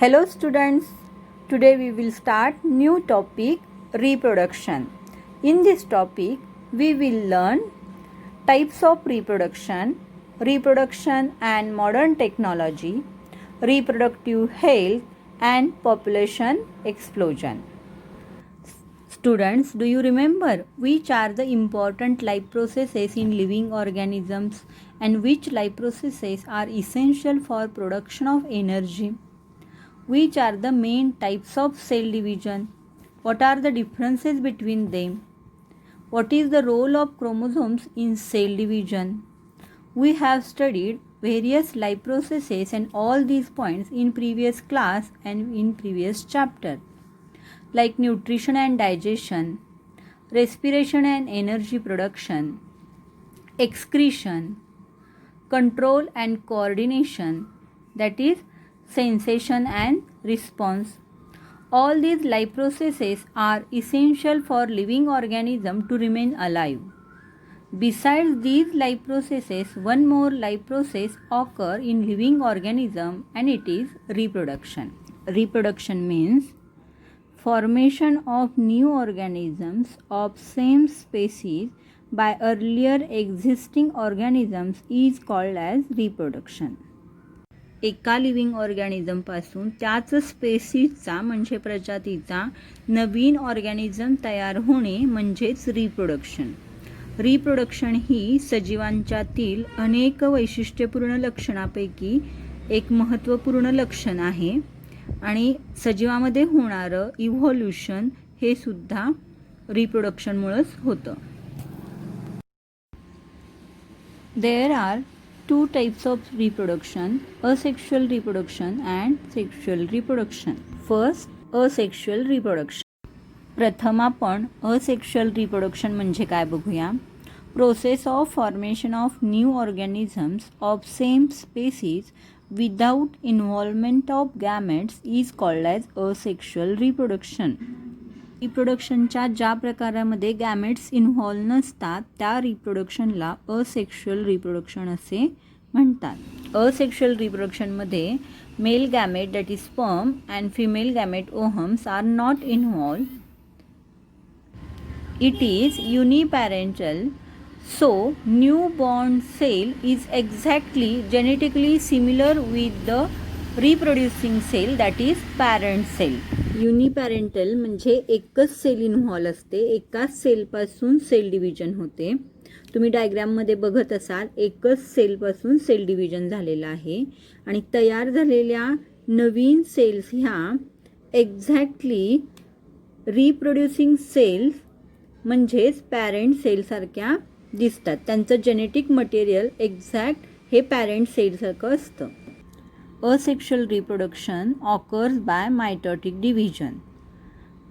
Hello students, today we will start new topic reproduction. In this topic we will learn types of reproduction, reproduction and modern technology, reproductive health and population explosion. Students, do you remember which are the important life processes in living organisms and which life processes are essential for production of energy? Which are the main types of cell division? What are the differences between them? What is the role of chromosomes in cell division? We have studied various life processes and all these points in previous class and in previous chapter, like nutrition and digestion, respiration and energy production, excretion, control and coordination, that is sensation and response. All these life processes are essential for living organism to remain alive. Besides these life processes, one more life process occur in living organism and it is reproduction. Reproduction means formation of new organisms of same species by earlier existing organisms is called as reproduction. एका living ऑर्गॅनिझमपासून त्याच स्पेसीजचा म्हणजे प्रजातीचा नवीन organism तयार होणे म्हणजेच reproduction. Reproduction ही सजीवांच्यातील अनेक वैशिष्ट्यपूर्ण लक्षणापैकी एक महत्त्वपूर्ण लक्षण आहे आणि सजीवामध्ये होणारं इव्हॉल्युशन हे सुद्धा रिप्रोडक्शनमुळेच होतं. There are two types of reproduction, asexual reproduction and sexual reproduction. First, asexual reproduction. प्रथम आपण asexual reproduction म्हणजे काय बघूया. Process of formation of new organisms of same species without involvement of gametes is called as asexual reproduction. रिप्रोडक्शनच्या ज्या प्रकारामध्ये gametes involve नसतात त्या रिप्रोडक्शनला asexual reproduction असे म्हणतात. असेक्शुअल रिप्रोडक्शनमध्ये male gamete that is sperm and female gamete ovums are not involve. It is uniparental, so new born cell is exactly genetically similar with the reproducing cell that is parent cell. Uniparental म्हणजे एकच sale involve असते, एकाच सेलपासून sale division होते. तुम्ही डायग्राममध्ये बघत असाल एकच सेलपासून सेल डिव्हिजन झालेलं आहे आणि तयार झालेल्या नवीन सेल्स ह्या एक्झॅक्टली रिप्रोड्युसिंग सेल्स म्हणजेच पॅरेंट सेलसारख्या दिसतात. त्यांचं जेनेटिक मटेरियल एक्झॅक्ट हे पॅरेंट सेलसारखं असतं. Asexual reproduction occurs by mitotic division.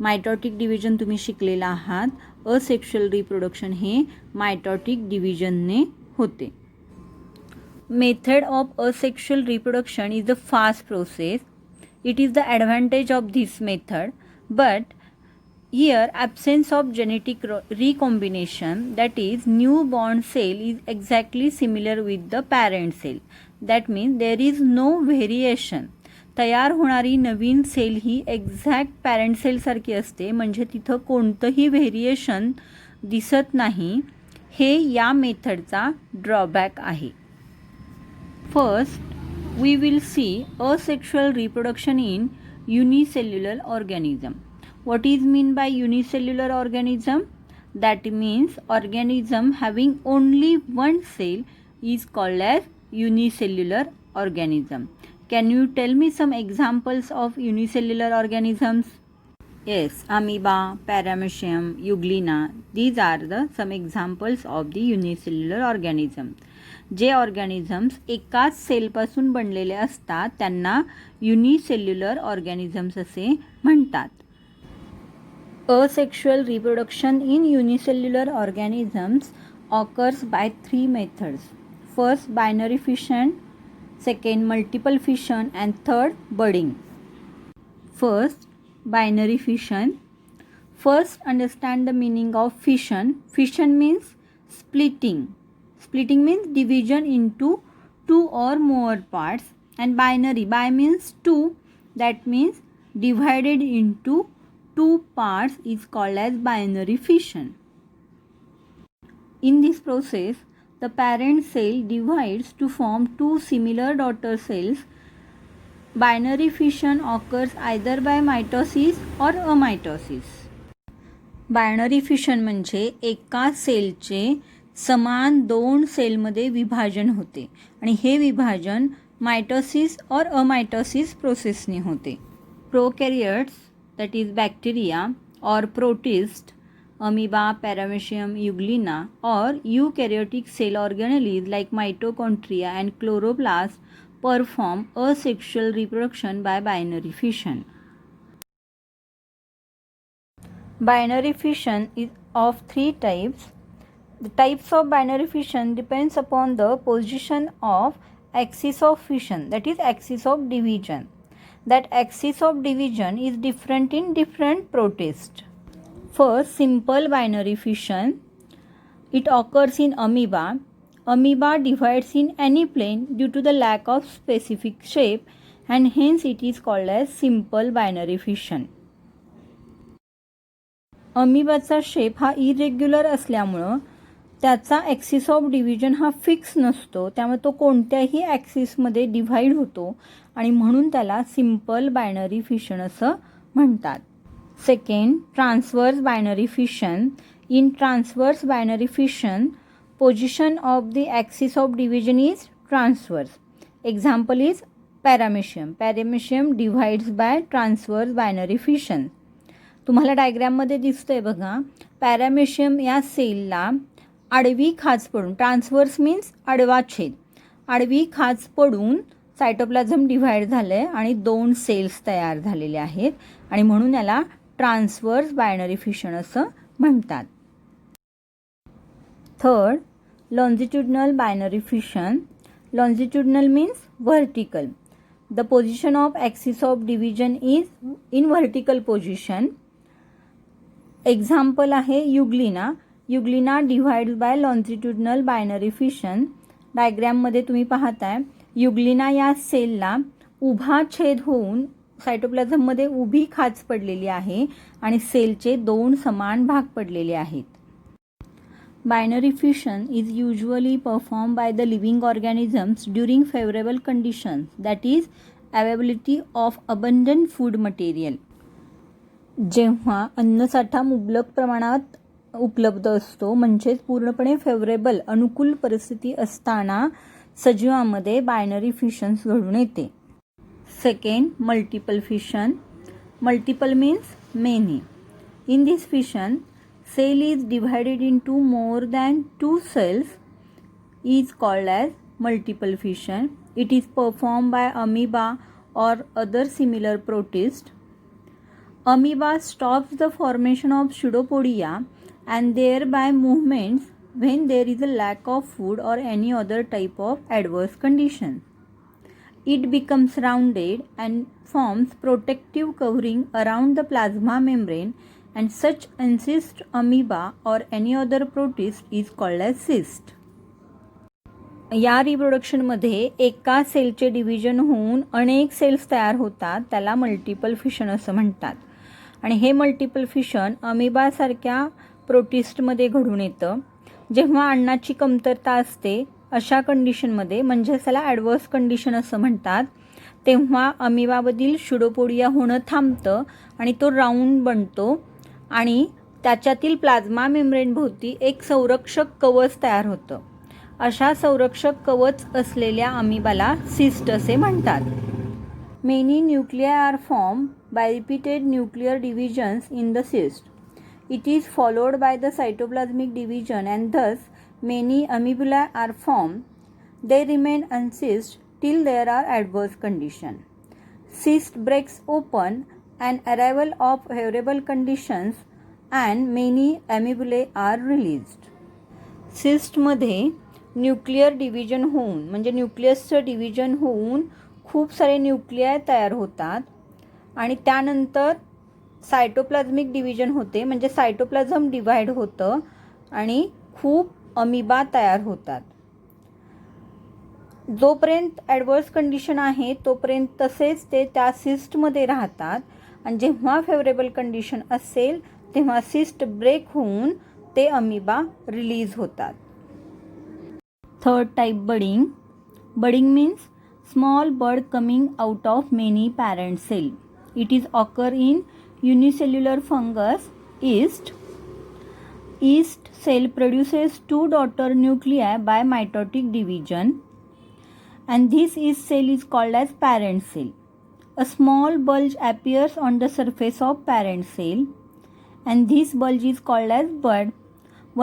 Mitotic division तुम्ही शिकलेला आहात. Asexual reproduction हे mitotic divisionने होते. Method of asexual reproduction is a fast process. It is the advantage of this method, but here absence of genetic recombination, that is newborn cell is exactly similar with the parent cell. That means there is no variation. तयार होणारी नवीन sale ही exact parent सेलसारखी असते म्हणजे तिथं कोणतंही variation दिसत नाही. हे या मेथडचा ड्रॉबॅक आहे. First we will see asexual reproduction in unicellular organism. What is mean by unicellular organism? That means organism having only one cell is called as unicellular organism. Can you tell me some examples of unicellular organisms? Yes, amoeba, paramecium, euglena. These are the some examples of the unicellular organism. जे organisms एकाच सेलपासून बनलेले असतात त्यांना unicellular organisms असे म्हणतात. Asexual reproduction in unicellular organisms occurs by three methods. First, binary fission, second, multiple fission, and third, budding. First, binary fission. First, understand the meaning of fission. Fission means splitting. Splitting means division into two or more parts, and binary, bi means two that means divided into two parts, is called as binary fission. In this process, the parent cell divides to form two similar daughter cells. Binary fission occurs either by mitosis or amitosis. Binary fission म्हणजे एका सेलचे समान दोन सेलमध्ये विभाजन होते आणि हे विभाजन मायटोसिस और अमायटोसिस प्रोसेसने होते. प्रोकॅरियोट्स that is bacteria or protist, amoeba, paramecium, euglena, or eukaryotic cell organelles like mitochondria and chloroplasts perform asexual reproduction by binary fission. Binary fission is of three types. The types of binary fission depends upon the position of axis of fission, that is axis of division. That axis of division is different in different protists. First, simple binary fission. It occurs in amoeba. Amoeba divides in any plane due to the lack of specific shape, and hence it is called as simple binary fission. अमिबाचा shape हा irregular असल्यामुळं त्याचा axis of division हा fix नसतो, त्यामुळे तो कोणत्याही ॲक्सिसमध्ये divide होतो आणि म्हणून त्याला सिम्पल बायनरी फिशन असं म्हणतात. Second, transverse binary fission. In transverse binary fission, position of the axis of division is transverse. Example is paramecium. Paramecium divides by transverse binary fission. तुम्हाला डायग्रॅममध्ये दिसतंय बघा, पॅरामेशियम या सेलला आडवी खाच पडून, ट्रान्सवर्स मीन्स आडवा छेद, आडवी खाच पडून सायटोप्लाझम डिव्हाइड झालं आहे आणि दोन सेल्स तयार झालेले आहेत आणि म्हणून याला ट्रान्सवर्स बायनरी फिशन असं म्हणतात. Third, longitudinal binary fission. Longitudinal means vertical. The position of axis of division is in vertical position. Example आहे युग्लिना. युग्लिना डिव्हाइड्स बाय लॉन्जिट्युडनल बायनरी फिशन. डायग्रॅममध्ये तुम्ही पाहताय युग्लिना या सेलला उभा छेद होऊन सायटोप्लाझममध्ये उभी खाच पडलेली आहे आणि सेलचे दोन समान भाग पडलेले आहेत. Binary fission is usually performed by the living organisms during favorable conditions, that is availability of abundant food material. जेव्हा अन्नसाठा मुबलक प्रमाणात उपलब्ध असतो, म्हणजेच पूर्णपणे फेवरेबल अनुकूल परिस्थिती असताना सजीवांमध्ये बायनरी फिशन्स घडून येते. Second, multiple fission. Multiple means many. In this fission, cell is divided into more than two cells, is called as multiple fission. It is performed by amoeba or other similar protists. Amoeba stops the formation of pseudopodia and thereby movements when there is a lack of food or any other type of adverse condition. It becomes rounded and forms protective covering around the plasma membrane, and such encysted amoeba or any other protist is called as cyst. या रिप्रोडक्शनमध्ये एका सेलचे division होऊन अनेक cells तयार होतात, त्याला multiple fission असं म्हणतात. आणि हे मल्टिपल फिशन अमिबासारख्या प्रोटिस्टमध्ये घडून येतं. जेव्हा अन्नाची कमतरता असते अशा कंडिशनमध्ये, म्हणजे त्याला ॲडवर्स कंडिशन असं म्हणतात, तेव्हा अमिबामधील शुडोपोडिया होणं थांबतं आणि तो राऊंड बनतो आणि त्याच्यातील प्लाझ्मा मेम्ब्रेनभोवती एक संरक्षक कवच तयार होतं. अशा संरक्षक कवच असलेल्या अमिबाला सिस्ट असे म्हणतात. Many nuclei are form by repeated nuclear divisions in the cyst. It is followed by the cytoplasmic division and thus many amoebulae are form. They remain encyst till there are adverse condition. Cyst breaks open and arrival of favorable conditions and many amibulae are released. सिस्टमध्ये nuclear division होऊन, म्हणजे न्यूक्लियसचं division होऊन खूप सारे nuclei तयार होतात आणि त्यानंतर सायटोप्लाझमिक डिव्हिजन होते, म्हणजे सायटोप्लाझम डिव्हाइड होतं आणि खूप अमिबा तयार होतात. जोपर्यंत ॲडवर्स कंडिशन आहे तोपर्यंत तसेच ते त्या सिस्टमध्ये राहतात आणि जेव्हा फेवरेबल कंडिशन असेल तेव्हा सिस्ट ब्रेक होऊन ते अमिबा रिलीज होतात. Third type budding. Budding means small bud coming out of many parent cell. It is occur in unicellular fungus yeast. Yeast cell produces 2 daughter nuclei by mitotic division, and this yeast cell is called as parent cell. A small bulge appears on the surface of parent cell, and this bulge is called as bud.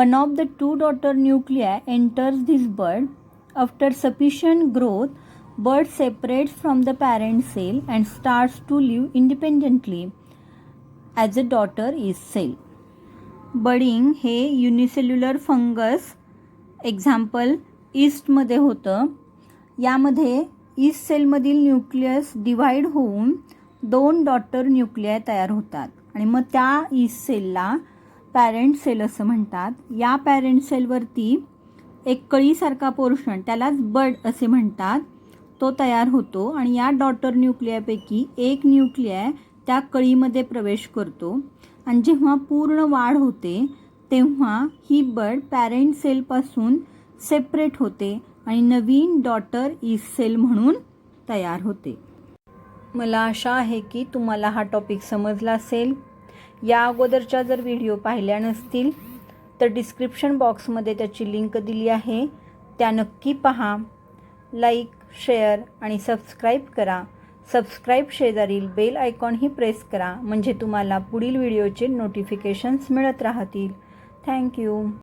One of the 2 daughter nuclei enters this bud. After sufficient growth, bud separates from the parent cell and starts to live independently as a daughter yeast cell. Budding हे unicellular fungus example ईस्टमध्ये होतं. यामध्ये east सेलमधील nucleus divide होऊन 2 daughter nuclei तयार होतात आणि मग त्या east सेलला parent sale असं म्हणतात. या पॅरेंट सेलवरती एक कळीसारखा पोर्शन, त्यालाच बड असे म्हणतात, तो तयार होतो आणि या डॉटर न्यूक्लियापैकी एक न्यूक्लियाय त्या कळीमध्ये प्रवेश करतो आणि जेव्हा पूर्ण वाढ होते तेव्हा ही बड पॅरेंट सेलपासून सेपरेट होते आणि नवीन डॉटर ईस्ट सेल म्हणून तयार होते. मला आशा आहे की तुम्हाला हा टॉपिक समजला असेल. या अगोदरच्या जर व्हिडिओ पाहिल्या नसतील तर डिस्क्रिप्शन बॉक्समध्ये त्याची लिंक दिली आहे, त्या नक्की पहा. लाईक, शेअर आणि सबस्क्राईब करा. सबस्क्राईब शेजारील बेल आयकॉनही प्रेस करा म्हणजे तुम्हाला पुढील व्हिडिओचे नोटिफिकेशन्स मिळत राहतील. थँक्यू.